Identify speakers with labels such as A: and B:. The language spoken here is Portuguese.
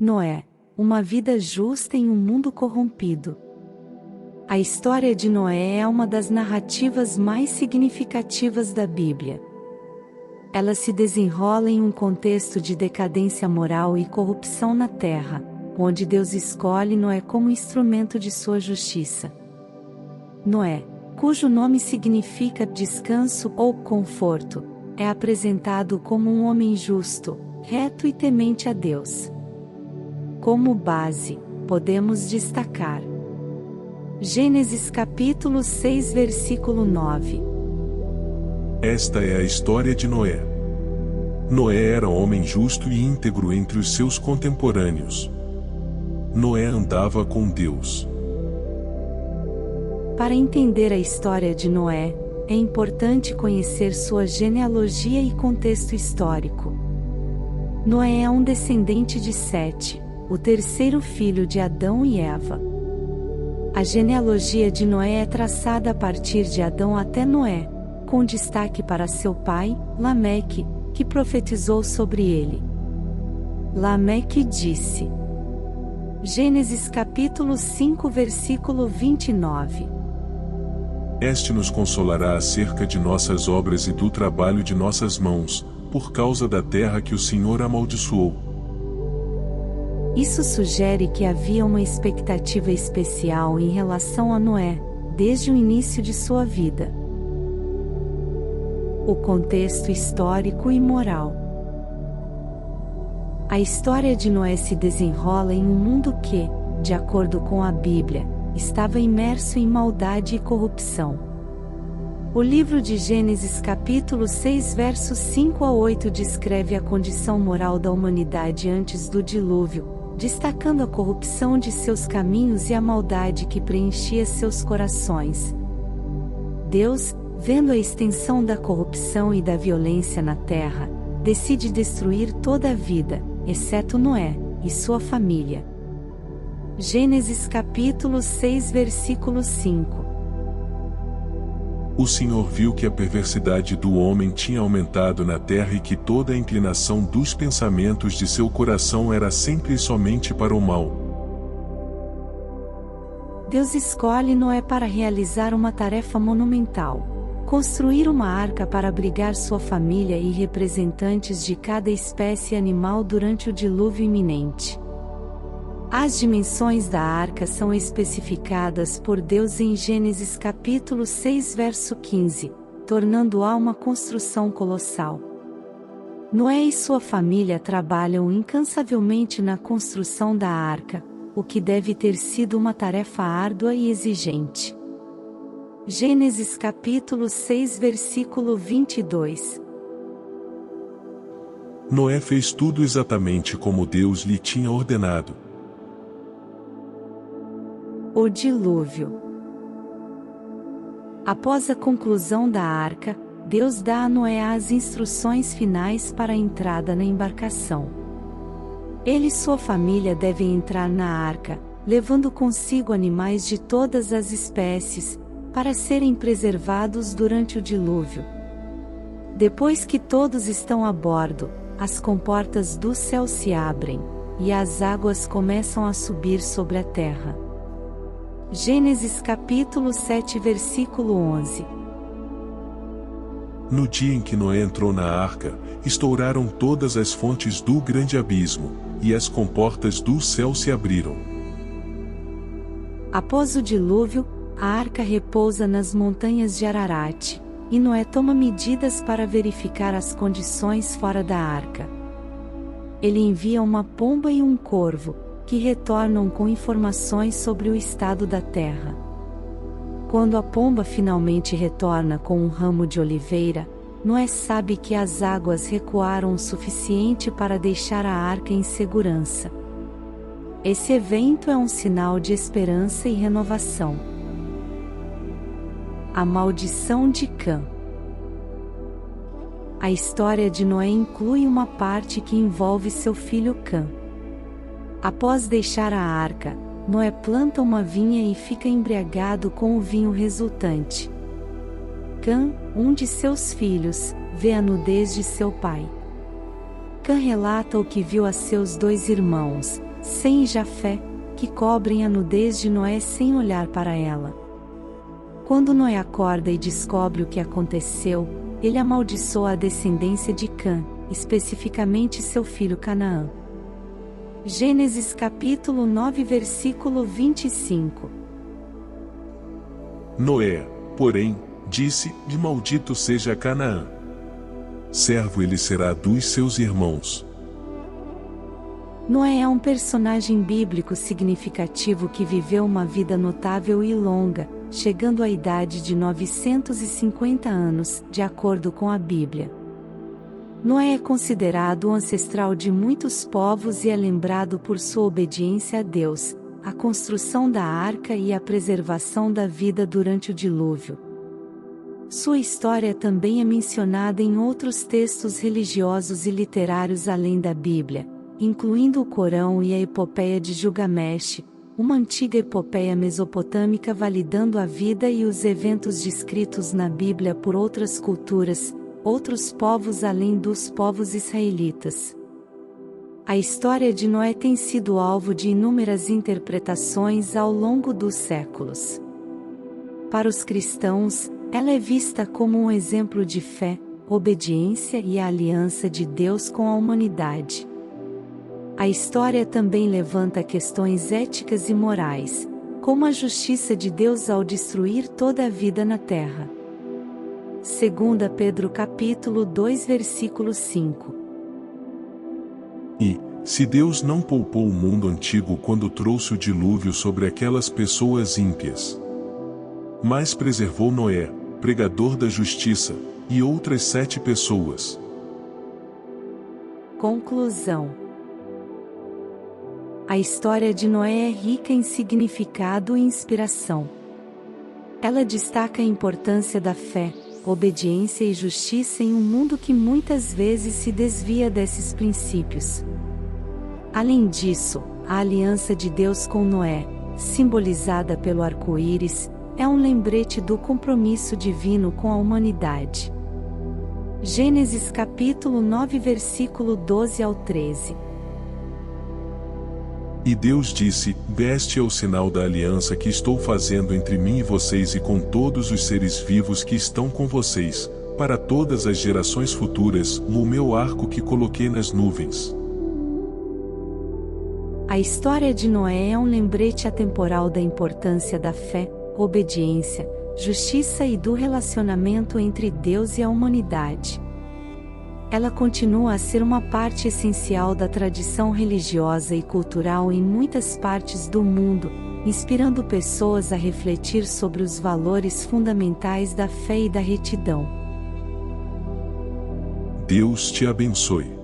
A: Noé, uma vida justa em um mundo corrompido. A história de Noé é uma das narrativas mais significativas da Bíblia. Ela se desenrola em um contexto de decadência moral e corrupção na terra, onde Deus escolhe Noé como instrumento de sua justiça. Noé, cujo nome significa descanso ou conforto, é apresentado como um homem justo, reto e temente a Deus. Como base, podemos destacar Gênesis capítulo 6 versículo 9.
B: Esta é a história de Noé. Noé era homem justo e íntegro entre os seus contemporâneos. Noé andava com Deus.
A: Para entender a história de Noé, é importante conhecer sua genealogia e contexto histórico. Noé é um descendente de Sete, o terceiro filho de Adão e Eva. A genealogia de Noé é traçada a partir de Adão até Noé, com destaque para seu pai, Lameque, que profetizou sobre ele. Lameque disse. Gênesis capítulo 5 versículo 29.
B: Este nos consolará acerca de nossas obras e do trabalho de nossas mãos, por causa da terra que o Senhor amaldiçoou.
A: Isso sugere que havia uma expectativa especial em relação a Noé, desde o início de sua vida. O contexto histórico e moral. A história de Noé se desenrola em um mundo que, de acordo com a Bíblia, estava imerso em maldade e corrupção. O livro de Gênesis capítulo 6 versos 5 a 8 descreve a condição moral da humanidade antes do dilúvio, destacando a corrupção de seus caminhos e a maldade que preenchia seus corações. Deus, vendo a extensão da corrupção e da violência na terra, decide destruir toda a vida, exceto Noé e sua família. Gênesis capítulo 6 versículo 5.
B: O Senhor viu que a perversidade do homem tinha aumentado na terra e que toda a inclinação dos pensamentos de seu coração era sempre e somente para o mal.
A: Deus escolhe Noé para realizar uma tarefa monumental: construir uma arca para abrigar sua família e representantes de cada espécie animal durante o dilúvio iminente. As dimensões da arca são especificadas por Deus em Gênesis capítulo 6 verso 15, tornando-a uma construção colossal. Noé e sua família trabalham incansavelmente na construção da arca, o que deve ter sido uma tarefa árdua e exigente. Gênesis capítulo 6 versículo 22.
B: Noé fez tudo exatamente como Deus lhe tinha ordenado.
A: O dilúvio. Após a conclusão da arca, Deus dá a Noé as instruções finais para a entrada na embarcação. Ele e sua família devem entrar na arca, levando consigo animais de todas as espécies, para serem preservados durante o dilúvio. Depois que todos estão a bordo, as comportas do céu se abrem, e as águas começam a subir sobre a terra. Gênesis capítulo 7 versículo 11.
B: No dia em que Noé entrou na arca, estouraram todas as fontes do grande abismo, e as comportas do céu se abriram.
A: Após o dilúvio, a arca repousa nas montanhas de Ararat, e Noé toma medidas para verificar as condições fora da arca. Ele envia uma pomba e um corvo, que retornam com informações sobre o estado da terra. Quando a pomba finalmente retorna com um ramo de oliveira, Noé sabe que as águas recuaram o suficiente para deixar a arca em segurança. Esse evento é um sinal de esperança e renovação. A maldição de Cã. A história de Noé inclui uma parte que envolve seu filho Cã. Após deixar a arca, Noé planta uma vinha e fica embriagado com o vinho resultante. Cã, um de seus filhos, vê a nudez de seu pai. Cã relata o que viu a seus dois irmãos, Sem e Jafé, que cobrem a nudez de Noé sem olhar para ela. Quando Noé acorda e descobre o que aconteceu, ele amaldiçoa a descendência de Cã, especificamente seu filho Canaã. Gênesis capítulo 9 versículo 25.
B: Noé, porém, disse: de maldito seja Canaã. Servo ele será dos seus irmãos.
A: Noé é um personagem bíblico significativo que viveu uma vida notável e longa, chegando à idade de 950 anos, de acordo com a Bíblia. Noé é considerado o ancestral de muitos povos e é lembrado por sua obediência a Deus, a construção da arca e a preservação da vida durante o dilúvio. Sua história também é mencionada em outros textos religiosos e literários além da Bíblia, incluindo o Corão e a Epopeia de Gilgamesh, uma antiga epopeia mesopotâmica validando a vida e os eventos descritos na Bíblia por outras culturas, outros povos além dos povos israelitas. A história de Noé tem sido alvo de inúmeras interpretações ao longo dos séculos. Para os cristãos, ela é vista como um exemplo de fé, obediência e a aliança de Deus com a humanidade. A história também levanta questões éticas e morais, como a justiça de Deus ao destruir toda a vida na terra. 2 Pedro capítulo 2 versículo 5.
B: E, se Deus não poupou o mundo antigo quando trouxe o dilúvio sobre aquelas pessoas ímpias, mas preservou Noé, pregador da justiça, e outras 7 pessoas.
A: Conclusão. A história de Noé é rica em significado e inspiração. Ela destaca a importância da fé, obediência e justiça em um mundo que muitas vezes se desvia desses princípios. Além disso, a aliança de Deus com Noé, simbolizada pelo arco-íris, é um lembrete do compromisso divino com a humanidade. Gênesis capítulo 9 versículo 12 ao 13.
B: E Deus disse: este é o sinal da aliança que estou fazendo entre mim e vocês e com todos os seres vivos que estão com vocês, para todas as gerações futuras, o meu arco que coloquei nas nuvens.
A: A história de Noé é um lembrete atemporal da importância da fé, obediência, justiça e do relacionamento entre Deus e a humanidade. Ela continua a ser uma parte essencial da tradição religiosa e cultural em muitas partes do mundo, inspirando pessoas a refletir sobre os valores fundamentais da fé e da retidão.
B: Deus te abençoe.